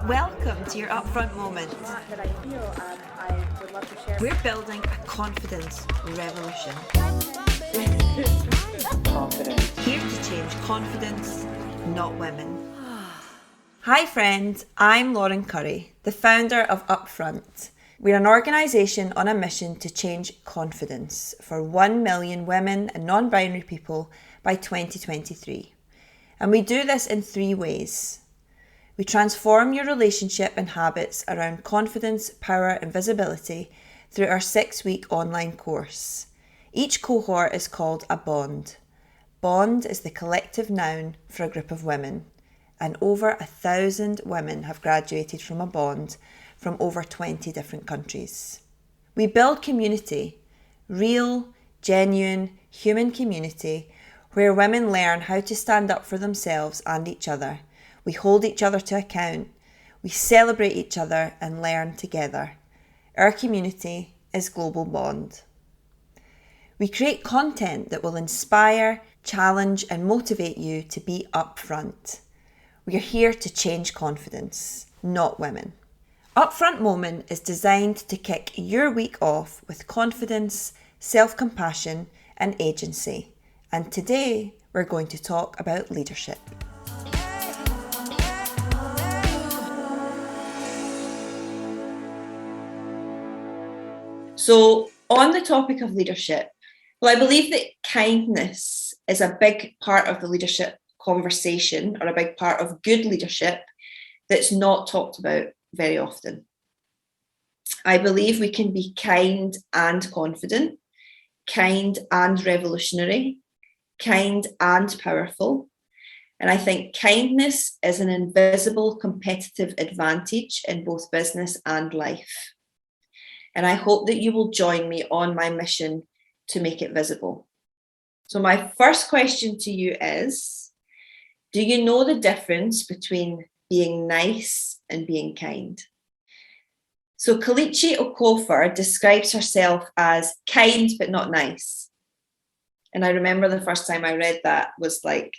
Welcome to your Upfront moment. That I feel I would love to share. We're building a confidence revolution. Confidence. Here to change confidence, not women. Hi friends, I'm Lauren Curry, the founder of Upfront. We're an organisation on a mission to change confidence for 1 million women and non-binary people by 2023. And we do this in 3 ways. We transform your relationship and habits around confidence, power and visibility through our 6-week online course. Each cohort is called a bond. Bond is the collective noun for a group of women, and over 1,000 women have graduated from a bond from over 20 different countries. We build community, real, genuine, human community, where women learn how to stand up for themselves and each other. We hold each other to account, we celebrate each other and learn together. Our community is Global Bond. We create content that will inspire, challenge and motivate you to be upfront. We are here to change confidence, not women. Upfront Moment is designed to kick your week off with confidence, self-compassion and agency. And today we're going to talk about leadership. So, on the topic of leadership, well, I believe that kindness is a big part of the leadership conversation, or a big part of good leadership that's not talked about very often. I believe we can be kind and confident, kind and revolutionary, kind and powerful. And I think kindness is an invisible competitive advantage in both business and life. And I hope that you will join me on my mission to make it visible. So my first question to you is, do you know the difference between being nice and being kind? So Kelechi Okofor describes herself as kind but not nice. And I remember the first time I read that was like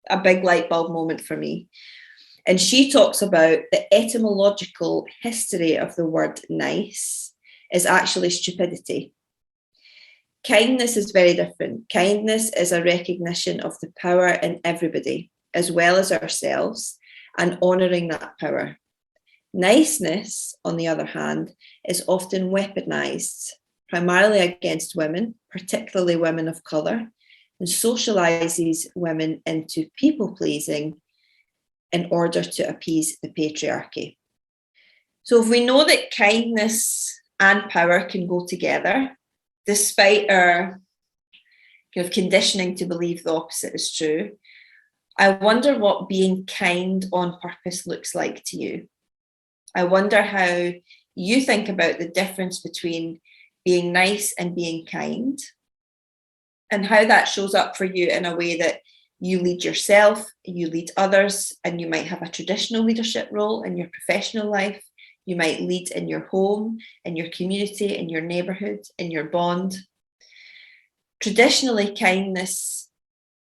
a big light bulb moment for me. And she talks about the etymological history of the word nice is actually stupidity. Kindness is very different. Kindness is a recognition of the power in everybody, as well as ourselves, and honouring that power. Niceness, on the other hand, is often weaponised, primarily against women, particularly women of colour, and socialises women into people-pleasing in order to appease the patriarchy. So if we know that kindness and power can go together, despite our kind of conditioning to believe the opposite is true, I wonder what being kind on purpose looks like to you. I wonder how you think about the difference between being nice and being kind, and how that shows up for you in a way that you lead yourself, you lead others, and you might have a traditional leadership role in your professional life. You might lead in your home, in your community, in your neighbourhood, in your bond. Traditionally, kindness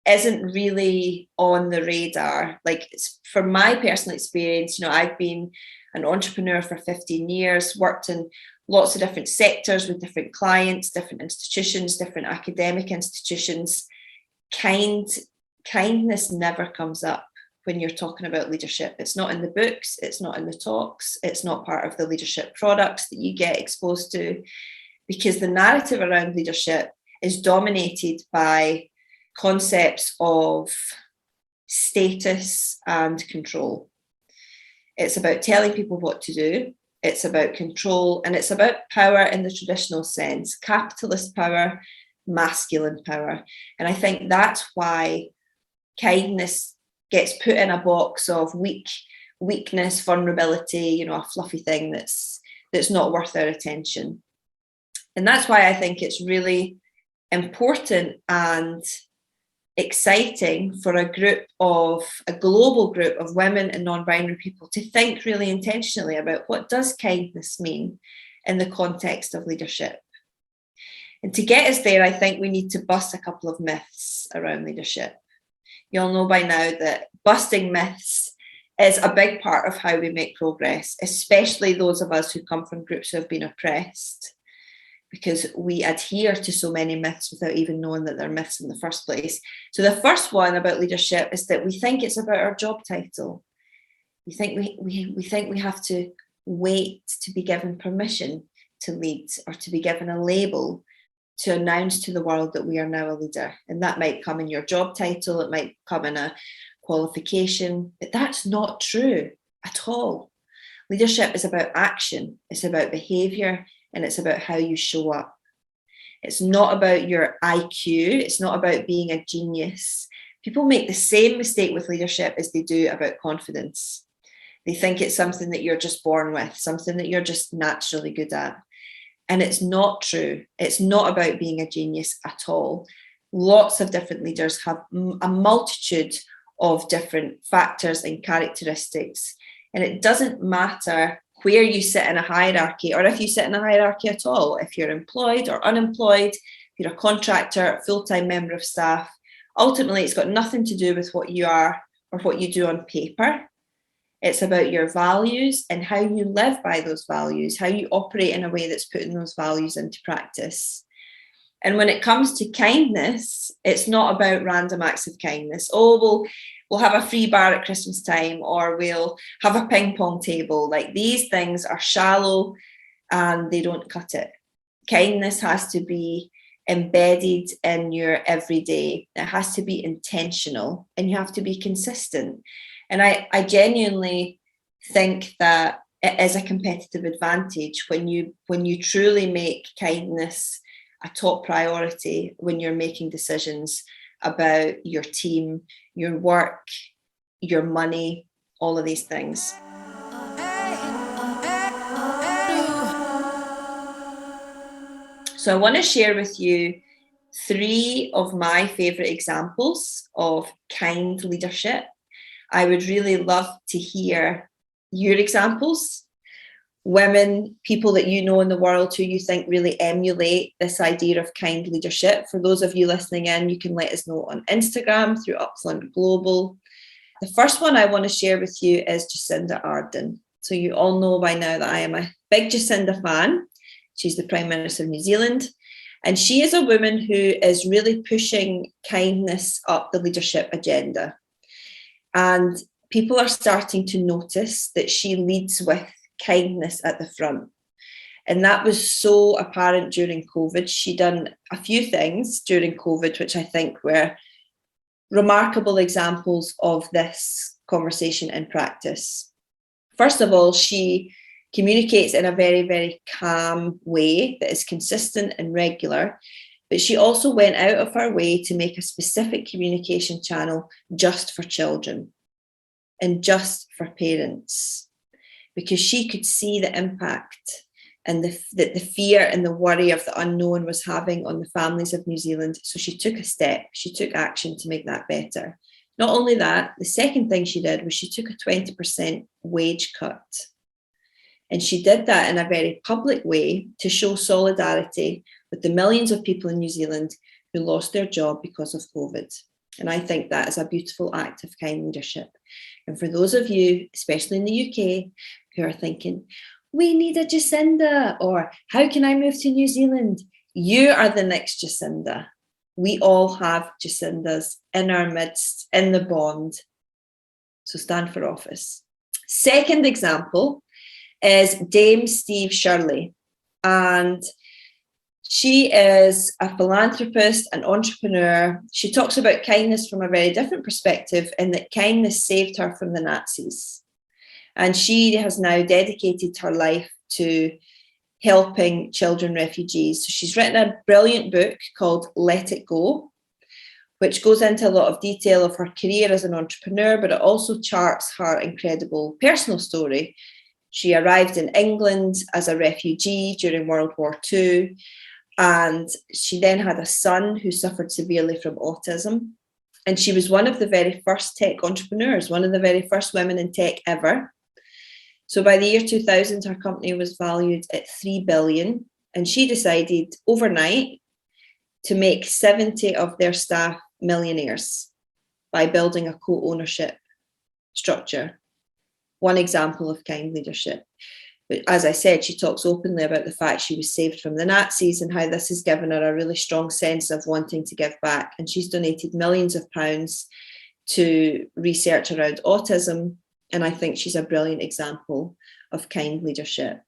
isn't really on the radar. Like, from my personal experience, I've been an entrepreneur for 15 years, worked in lots of different sectors with different clients, different institutions, different academic institutions. Kindness never comes up when you're talking about leadership. It's not in the books, it's not in the talks, it's not part of the leadership products that you get exposed to, because the narrative around leadership is dominated by concepts of status and control. It's about telling people what to do, it's about control, and it's about power in the traditional sense, capitalist power, masculine power. And I think that's why kindness gets put in a box of weakness, vulnerability, a fluffy thing that's not worth our attention. And that's why I think it's really important and exciting for a global group of women and non-binary people to think really intentionally about what does kindness mean in the context of leadership. And to get us there, I think we need to bust a couple of myths around leadership. You'll know by now that busting myths is a big part of how we make progress, especially those of us who come from groups who have been oppressed, because we adhere to so many myths without even knowing that they're myths in the first place. So the first one about leadership is that we think it's about our job title. We think we have to wait to be given permission to lead, or to be given a label to announce to the world that we are now a leader. And that might come in your job title, it might come in a qualification, but that's not true at all. Leadership is about action, it's about behaviour, and it's about how you show up. It's not about your IQ, it's not about being a genius. People make the same mistake with leadership as they do about confidence. They think it's something that you're just born with, something that you're just naturally good at. And it's not true. It's not about being a genius at all. Lots of different leaders have a multitude of different factors and characteristics. And it doesn't matter where you sit in a hierarchy, or if you sit in a hierarchy at all, if you're employed or unemployed, if you're a contractor, full-time member of staff. Ultimately, it's got nothing to do with what you are or what you do on paper. It's about your values and how you live by those values, how you operate in a way that's putting those values into practice. And when it comes to kindness, it's not about random acts of kindness. Oh, we'll have a free bar at Christmas time, or we'll have a ping pong table. Like, these things are shallow and they don't cut it. Kindness has to be embedded in your everyday. It has to be intentional, and you have to be consistent. And I genuinely think that it is a competitive advantage when you truly make kindness a top priority when you're making decisions about your team, your work, your money, all of these things. So I want to share with you 3 of my favourite examples of kind leadership. I would really love to hear your examples. Women, people that you know in the world who you think really emulate this idea of kind leadership. For those of you listening in, you can let us know on Instagram through Upfront Global. The first one I want to share with you is Jacinda Ardern. So you all know by now that I am a big Jacinda fan. She's the Prime Minister of New Zealand. And she is a woman who is really pushing kindness up the leadership agenda. And people are starting to notice that she leads with kindness at the front. And that was so apparent during COVID. She'd done a few things during COVID, which I think were remarkable examples of this conversation in practice. First of all, she communicates in a very, very calm way that is consistent and regular. But she also went out of her way to make a specific communication channel just for children and just for parents, because she could see the impact and the fear and the worry of the unknown was having on the families of New Zealand. So she took a step, she took action to make that better. Not only that, the second thing she did was she took a 20% wage cut. And she did that in a very public way to show solidarity with the millions of people in New Zealand who lost their job because of COVID. And I think that is a beautiful act of kind leadership. And for those of you, especially in the UK, who are thinking, we need a Jacinda, or how can I move to New Zealand? You are the next Jacinda. We all have Jacindas in our midst, in the bond. So stand for office. Second example is Dame Steve Shirley. And she is a philanthropist, an entrepreneur. She talks about kindness from a very different perspective, in that kindness saved her from the Nazis. And she has now dedicated her life to helping children refugees. So she's written a brilliant book called Let It Go, which goes into a lot of detail of her career as an entrepreneur, but it also charts her incredible personal story. She arrived in England as a refugee during World War II, and she then had a son who suffered severely from autism. And she was one of the very first tech entrepreneurs, one of the very first women in tech ever. So by the year 2000, her company was valued at 3 billion. And she decided overnight to make 70 of their staff millionaires by building a co-ownership structure. one example of kind leadership. But as I said, she talks openly about the fact she was saved from the Nazis and how this has given her a really strong sense of wanting to give back. And she's donated millions of pounds to research around autism. And I think she's a brilliant example of kind leadership.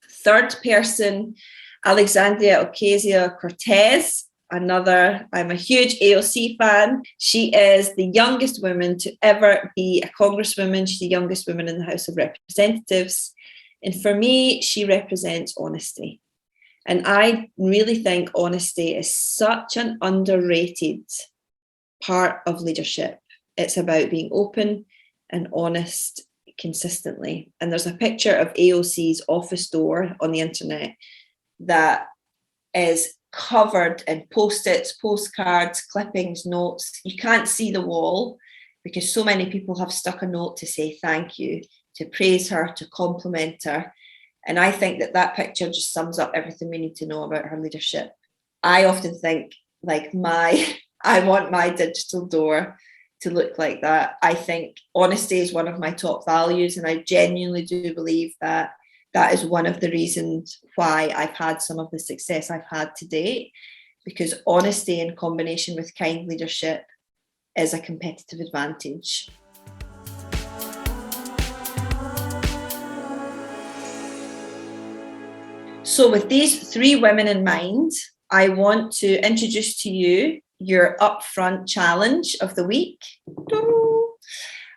Third person, Alexandria Ocasio-Cortez. I'm a huge AOC fan. She is the youngest woman to ever be a congresswoman. She's the youngest woman in the House of Representatives. And for me, she represents honesty. And I really think honesty is such an underrated part of leadership. It's about being open and honest consistently. And there's a picture of AOC's office door on the internet that is covered in post-its, postcards, clippings, notes. You can't see the wall because so many people have stuck a note to say thank you, to praise her, to compliment her. And I think that picture just sums up everything we need to know about her leadership. I often think I want my digital door to look like that. I think honesty is one of my top values, and I genuinely do believe that is one of the reasons why I've had some of the success I've had to date, because honesty in combination with kind leadership is a competitive advantage. So with these three women in mind, I want to introduce to you your Upfront challenge of the week.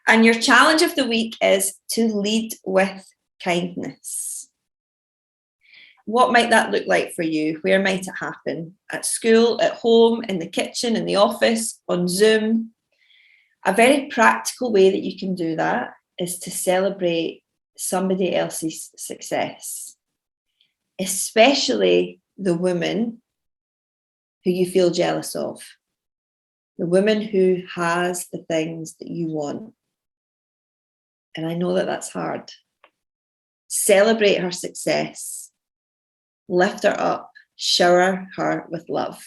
And your challenge of the week is to lead with kindness. What might that look like for you? Where might it happen? At school, at home, in the kitchen, in the office, on Zoom? A very practical way that you can do that is to celebrate somebody else's success, especially the woman who you feel jealous of, the woman who has the things that you want. And I know that that's hard. Celebrate her success, lift her up, shower her with love.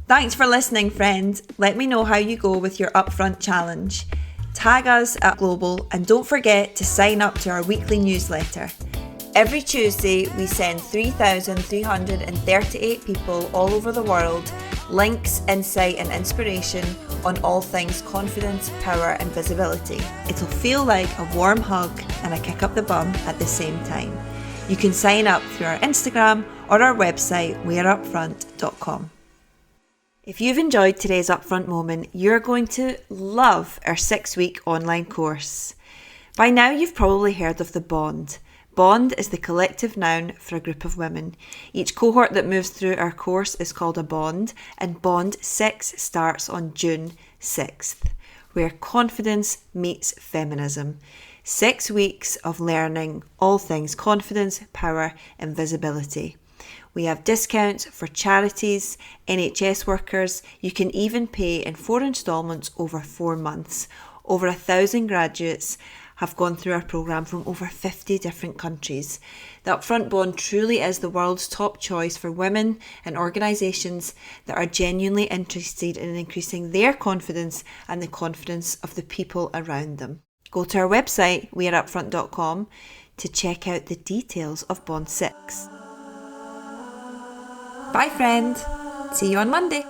Thanks for listening, friends. Let me know how you go with your Upfront challenge. Tag us at Global and don't forget to sign up to our weekly newsletter. Every Tuesday, we send 3,338 people all over the world links, insight and inspiration on all things confidence, power and visibility. It'll feel like a warm hug and a kick up the bum at the same time. You can sign up through our Instagram or our website, weareupfront.com. If you've enjoyed today's Upfront moment, you're going to love our 6-week online course. By now, you've probably heard of the Bond. Bond is the collective noun for a group of women. Each cohort that moves through our course is called a Bond, and Bond 6 starts on June 6th, where confidence meets feminism. 6 weeks of learning all things confidence, power and visibility. We have discounts for charities, NHS workers. You can even pay in 4 instalments over 4 months. Over 1,000 graduates have gone through our programme from over 50 different countries. The Upfront Bond truly is the world's top choice for women and organisations that are genuinely interested in increasing their confidence and the confidence of the people around them. Go to our website, weareupfront.com, to check out the details of Bond 6. Bye, friend. See you on Monday.